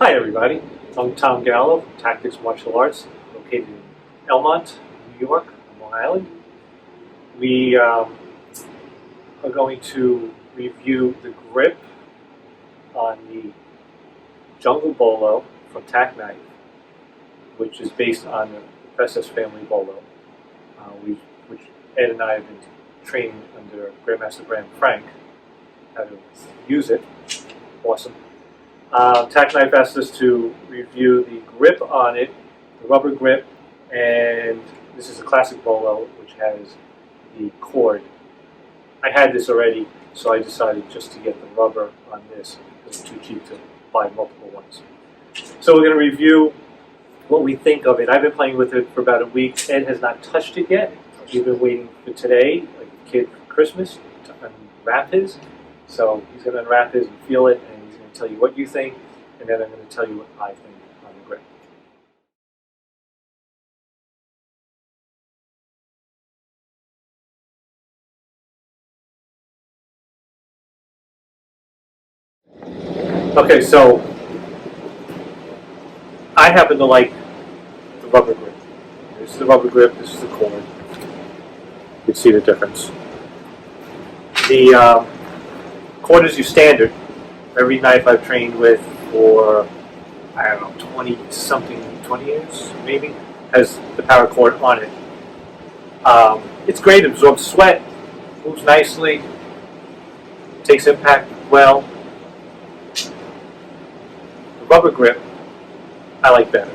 Hi everybody, I'm Tom Gallo from Tactics Martial Arts, located in Elmont, New York, on Long Island. We are going to review the grip on the Jungle Bolo from TAK Knife, which is based on the Presas family Bolo, which Ed and I have been training under Grandmaster Graham Frank how to use it. Awesome. TAK Knife asked us to review the grip on it, the rubber grip, and this is a classic bolo which has the cord. I had this already, so I decided just to get the rubber on this because it's too cheap to buy multiple ones. So we're going to review what we think of it. I've been playing with it for about a week. Ed has not touched it yet. We've been waiting for today, like a kid for Christmas, to unwrap his. So he's going to unwrap his and feel it, and he's going to tell you what you think, and then I'm going to tell you what I think on the grip. Okay, so I happen to like the rubber grip. This is the rubber grip, this is the cord. You can see the difference. The cord is your standard. Every knife I've trained with for, I don't know, 20 years maybe, has the power cord on it. It's great, it absorbs sweat, moves nicely, takes impact well. The rubber grip, I like better.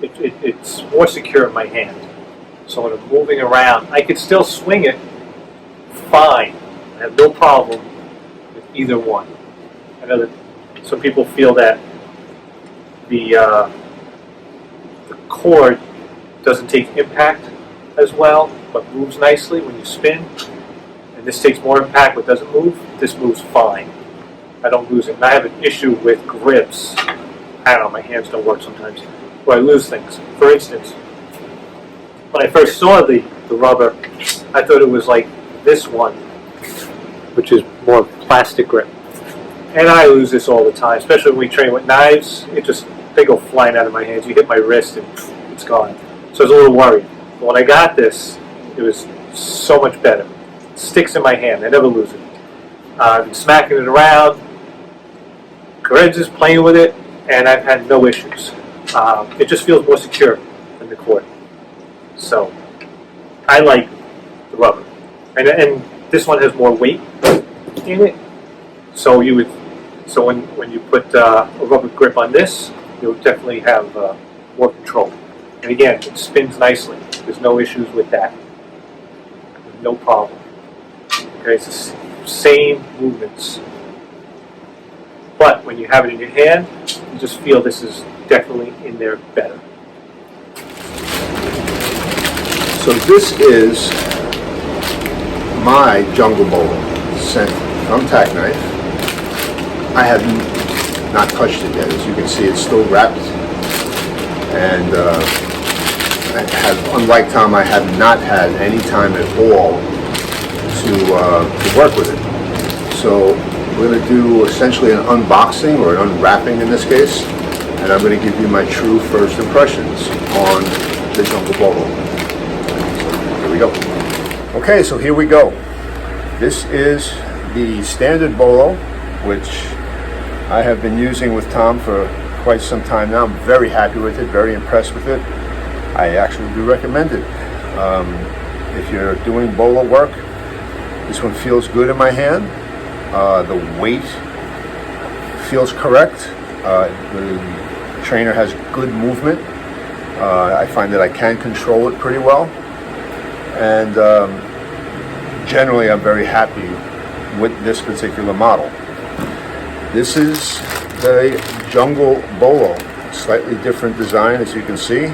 It's more secure in my hand. So when I'm moving around, I can still swing it fine. I have no problem with either one. I know that some people feel that the cord doesn't take impact as well, but moves nicely when you spin. And this takes more impact but doesn't move. This moves fine. I don't lose it. And I have an issue with grips. I don't know, my hands don't work sometimes, where I lose things. For instance, when I first saw the rubber, I thought it was like this one, which is more plastic grip. And I lose this all the time, especially when we train with knives. They go flying out of my hands. You hit my wrist and it's gone. So I was a little worried. But when I got this, it was so much better. It sticks in my hand. I never lose it. I've been smacking it around. Corinne's is playing with it, and I've had no issues. It just feels more secure than the cord. So I like the rubber. And this one has more weight in it. So when you put a rubber grip on this, you'll definitely have more control. And again, it spins nicely. There's no issues with that. No problem. Okay, it's the same movements. But when you have it in your hand, you just feel this is definitely in there better. So this is my Jungle Bolo sent from TAK Knife. I have not touched it yet. As you can see, it's still wrapped. And unlike Tom, I have not had any time at all to work with it. So we're going to do essentially an unboxing or an unwrapping in this case. And I'm going to give you my true first impressions on the Jungle Bolo. Here we go. Okay, so here we go. This is the standard bolo, which I have been using with Tom for quite some time now. I'm very happy with it, very impressed with it. I actually do recommend it. If you're doing bolo work, this one feels good in my hand. The weight feels correct. The trainer has good movement. I find that I can control it pretty well. And generally I'm very happy with this particular model. This is the Jungle Bolo, slightly different design as you can see,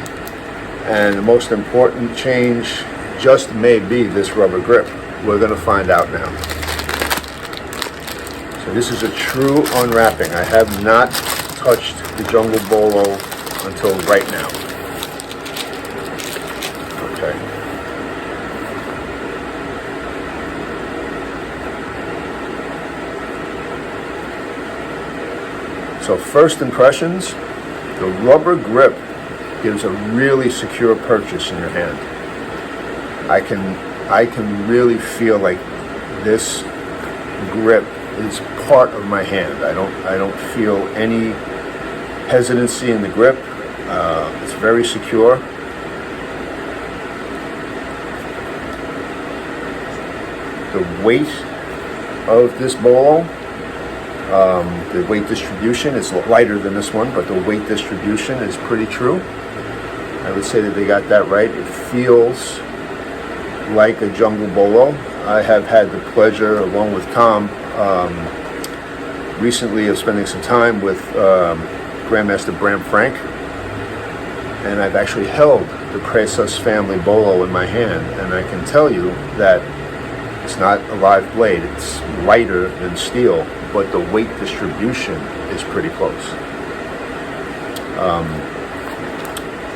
and the most important change just may be this rubber grip. We're going to find out now. So this is a true unwrapping. I have not touched the Jungle Bolo until right now. Okay. So first impressions, the rubber grip gives a really secure purchase in your hand. I can really feel like this grip is part of my hand. I don't feel any hesitancy in the grip. It's very secure. The weight of this bolo, the weight distribution is lighter than this one, but the weight distribution is pretty true. I would say that they got that right. It feels like a Jungle Bolo. I have had the pleasure, along with Tom, recently of spending some time with Grandmaster Bram Frank, and I've actually held the Presas family Bolo in my hand, and I can tell you that it's not a live blade. It's lighter than steel, but the weight distribution is pretty close.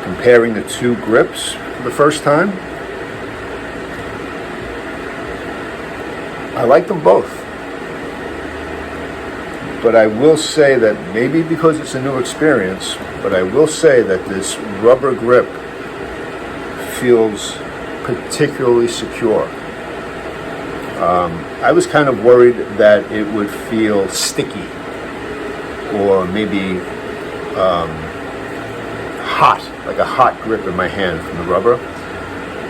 Comparing the two grips for the first time, I like them both. But I will say that maybe because it's a new experience, but I will say that this rubber grip feels particularly secure. I was kind of worried that it would feel sticky or maybe hot, like a hot grip in my hand from the rubber,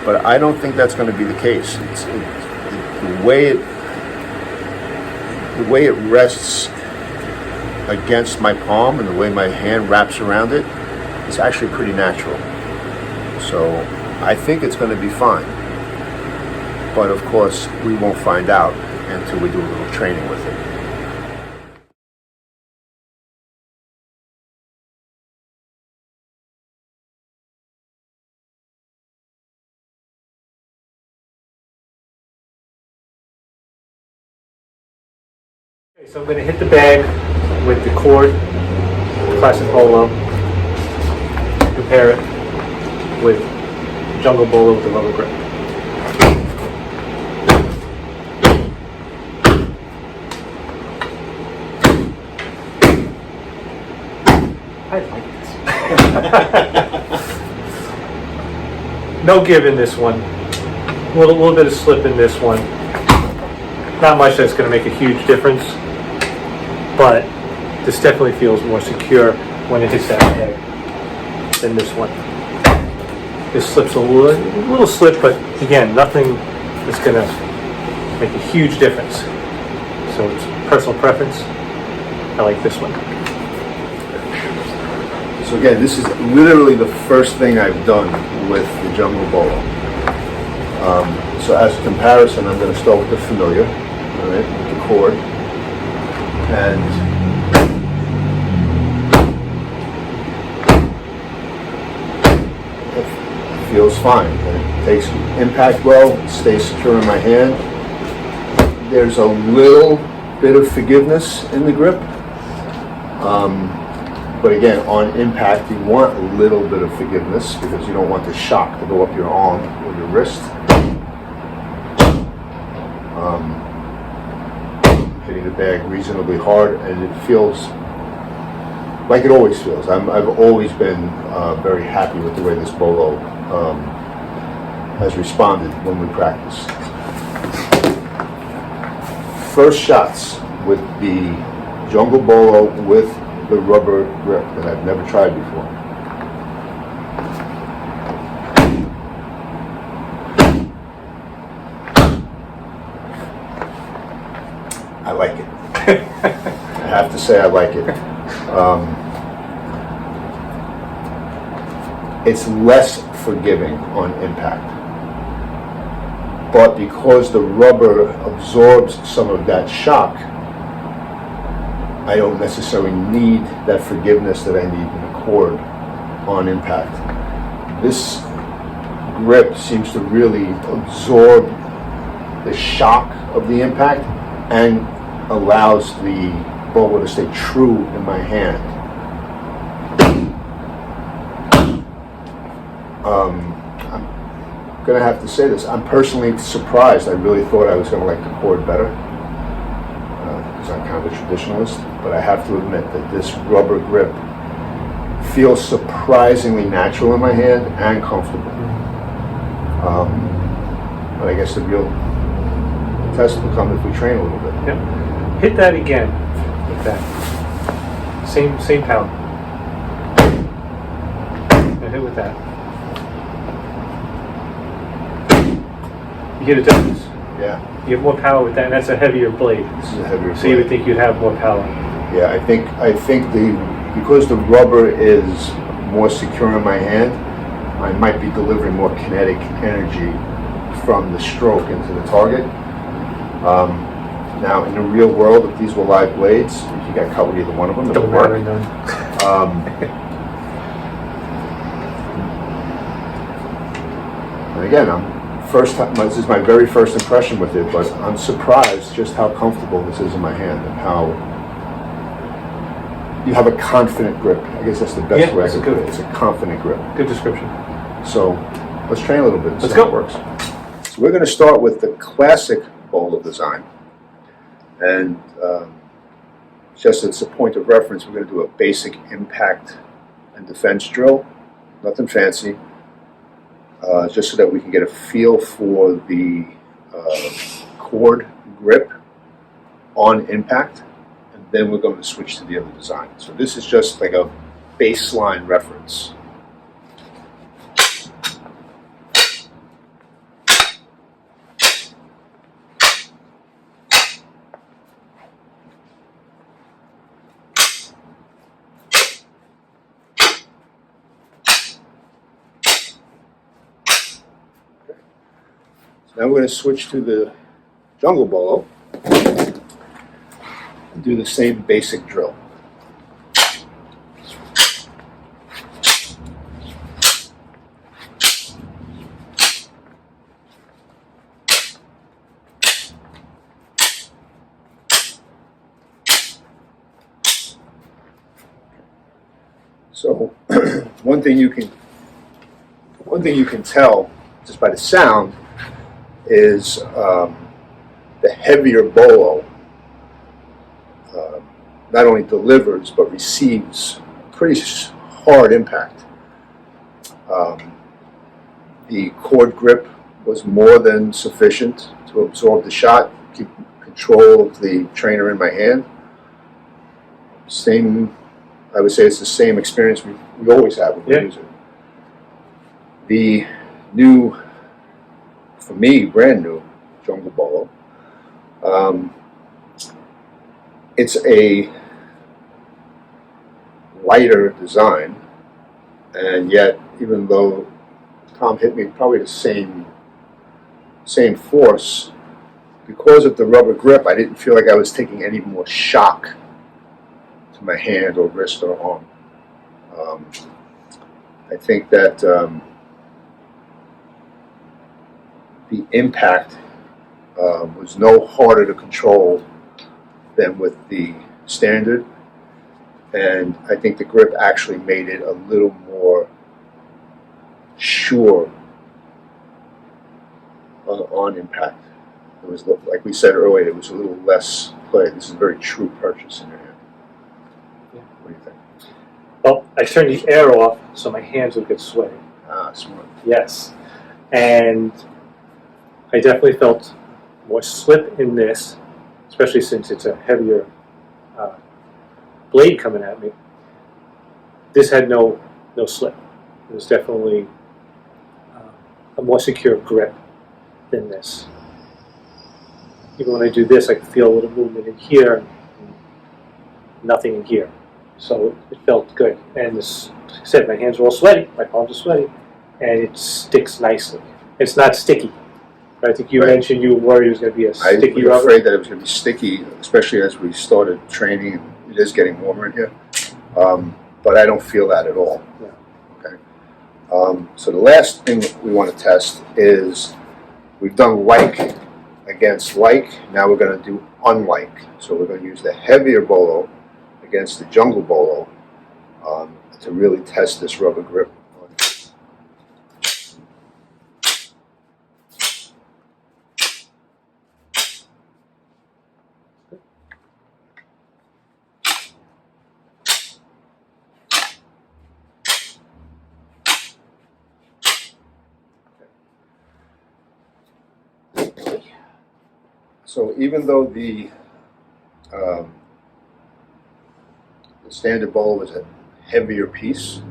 but I don't think that's going to be the case. The way it rests against my palm and the way my hand wraps around it is actually pretty natural. So I think it's going to be fine. But of course, we won't find out until we do a little training with it. Okay, so I'm going to hit the bag with the cord, classic bolo, compare it with Jungle Bolo with the rubber grip. I like this. No give in this one. A little bit of slip in this one. Not much that's going to make a huge difference, but this definitely feels more secure when it hits that bag than this one. This slips a little slip, but again, nothing that's going to make a huge difference. So it's personal preference. I like this one. So again, this is literally the first thing I've done with the Jungle Bolo. So as a comparison, I'm going to start with the familiar, all right, with the cord, and it feels fine. It takes impact well, it stays secure in my hand. There's a little bit of forgiveness in the grip. But again, on impact, you want a little bit of forgiveness because you don't want the shock to go up your arm or your wrist. Hitting the bag reasonably hard, and it feels like it always feels. I've always been very happy with the way this bolo has responded when we practice. First shots with the Jungle Bolo with the rubber grip that I've never tried before. I like it. I have to say I like it. It's less forgiving on impact. But because the rubber absorbs some of that shock, I don't necessarily need that forgiveness that I need in the cord on impact. This grip seems to really absorb the shock of the impact and allows the bolo to stay true in my hand. I'm gonna have to say this, I'm personally surprised. I really thought I was gonna like the cord better, because I'm kind of a traditionalist, but I have to admit that this rubber grip feels surprisingly natural in my hand and comfortable. But I guess the real test will come if we train a little bit. Yep. Hit that again with that. Same power. Now hit with that. You get a difference. Yeah. You have more power with that, and that's a heavier blade. This is a heavier So you would blade. think you'd have more power. Yeah, I think because the rubber is more secure in my hand, I might be delivering more kinetic energy from the stroke into the target. Now, in the real world, if these were live blades, if you got cut with either one of them, it would work. And again, this is my very first impression with it, but I'm surprised just how comfortable this is in my hand and how you have a confident grip. I guess that's the best way I could put it. It's a confident grip. Good description. So let's train a little bit and see Let's how go. it works. So we're going to start with the classic bolo design. And just as a point of reference, we're going to do a basic impact and defense drill. Nothing fancy. Just so that we can get a feel for the cord grip on impact. And then we're going to switch to the other design. So this is just like a baseline reference. Now we're going to switch to the Jungle Bolo and do the same basic drill. So one thing you can tell just by the sound is the heavier bolo not only delivers but receives pretty hard impact. The cord grip was more than sufficient to absorb the shot, keep control of the trainer in my hand. I would say it's the same experience we always have when we use it. The new, for me, brand new Jungle Bolo, it's a lighter design, and yet even though Tom hit me probably the same force, because of the rubber grip, I didn't feel like I was taking any more shock to my hand or wrist or arm. I think that the impact was no harder to control than with the standard, and I think the grip actually made it a little more sure on impact. It was, like we said earlier, it was a little less play. This is a very true purchase in your hand. Yeah. What do you think? Well, I turned the air off so my hands would get sweaty. Ah, smart. Yes. And I definitely felt more slip in this, especially since it's a heavier blade coming at me. This had no slip. It was definitely a more secure grip than this. Even when I do this, I can feel a little movement in here, and nothing in here. So it felt good. And as I said, my hands are all sweaty, my palms are sweaty, and it sticks nicely. It's not sticky. I think you mentioned you were worried it was going to be a sticky rubber. I was afraid that it was going to be sticky, especially as we started training. It is getting warmer in here, but I don't feel that at all. Yeah. Okay. So the last thing we want to test is we've done like against like. Now we're going to do unlike. So we're going to use the heavier bolo against the Jungle Bolo to really test this rubber grip. So even though the standard bolo was a heavier piece,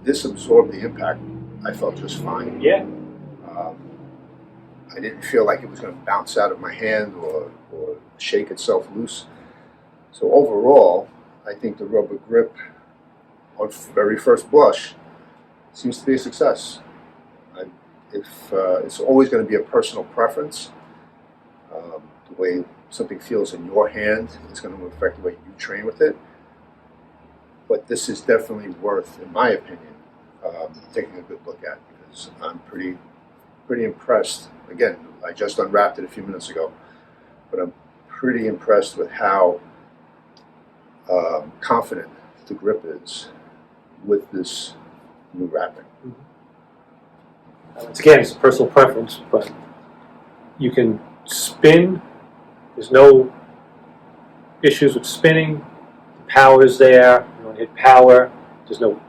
this absorbed the impact. I felt just fine. Yeah. I didn't feel like it was going to bounce out of my hand or shake itself loose. So overall, I think the rubber grip on very first blush seems to be a success. It's always going to be a personal preference. The way something feels in your hand is going to affect the way you train with it. But this is definitely worth, in my opinion, taking a good look at, because I'm pretty impressed. Again, I just unwrapped it a few minutes ago, but I'm pretty impressed with how confident the grip is with this new wrapping. Once again, it's a personal preference, but you can spin. There's no issues with spinning. The power is there. You don't hit power. There's no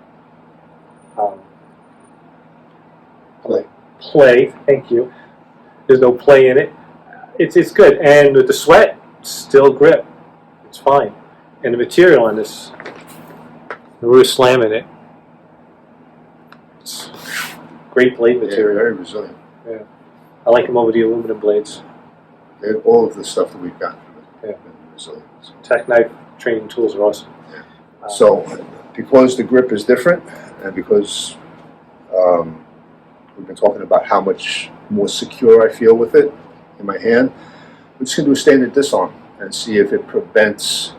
play. Thank you. There's no play in it. It's good. And with the sweat, still grip. It's fine. And the material on this, we're slamming it. It's great blade material. Yeah, very resilient. Yeah. I like them over the aluminum blades. All of the stuff that we've got Yeah. resilient. So. TAK knife training tools are awesome. Yeah. So, because the grip is different, and because we've been talking about how much more secure I feel with it in my hand, we're just going to do a standard disarm and see if it prevents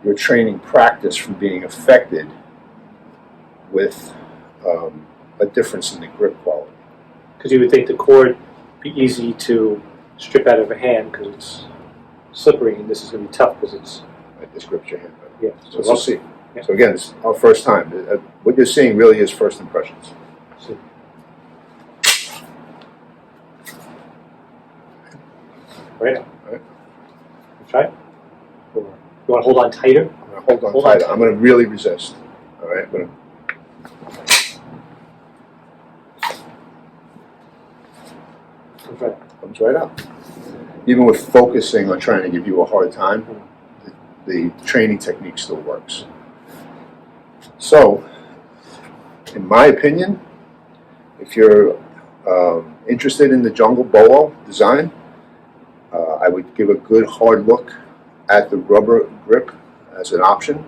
your training practice from being affected with a difference in the grip quality. Because you would think the cord would be easy to strip out of a hand because it's slippery, and this is going to be tough because it's... Right, this grips your hand better. Yeah. So we'll see. Yeah. So again, it's our first time. What you're seeing really is first impressions. So, right now. All right. Try it? Or you want to hold on tighter? I'm going to hold on tighter. I'm going to really resist. All right. I'm going to... Try it. Comes right out. Even with focusing on trying to give you a hard time, the training technique still works. So, in my opinion, if you're interested in the Jungle Bolo design, I would give a good hard look at the rubber grip as an option.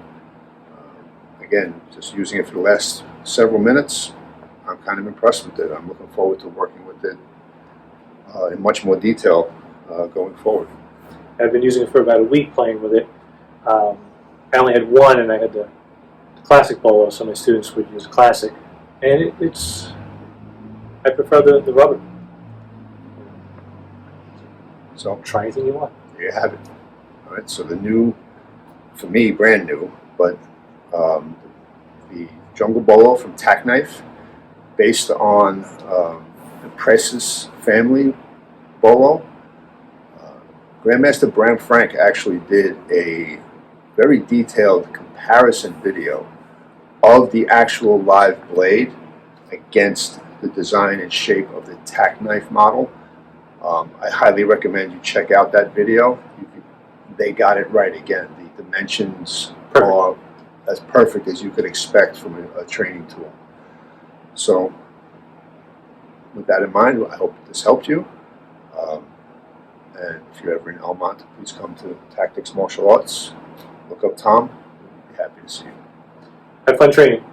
Again, just using it for the last several minutes, I'm kind of impressed with it. I'm looking forward to working with it in much more detail going forward. I've been using it for about a week playing with it. I only had one, and I had the classic bolo, so my students would use classic. And I prefer the rubber. So Try anything you want. there you have it. All right, so the new, for me, brand new, but the Jungle Bolo from TAK Knife, based on the Presas family bolo. Grandmaster Bram Frank actually did a very detailed comparison video of the actual live blade against the design and shape of the TAK knife model. I highly recommend you check out that video. They got it right again. The dimensions are as perfect as you could expect from a training tool. So with that in mind, I hope this helped you. And if you're ever in Elmont, please come to Tactics Martial Arts. Look up Tom. We'd be happy to see you. Have fun training.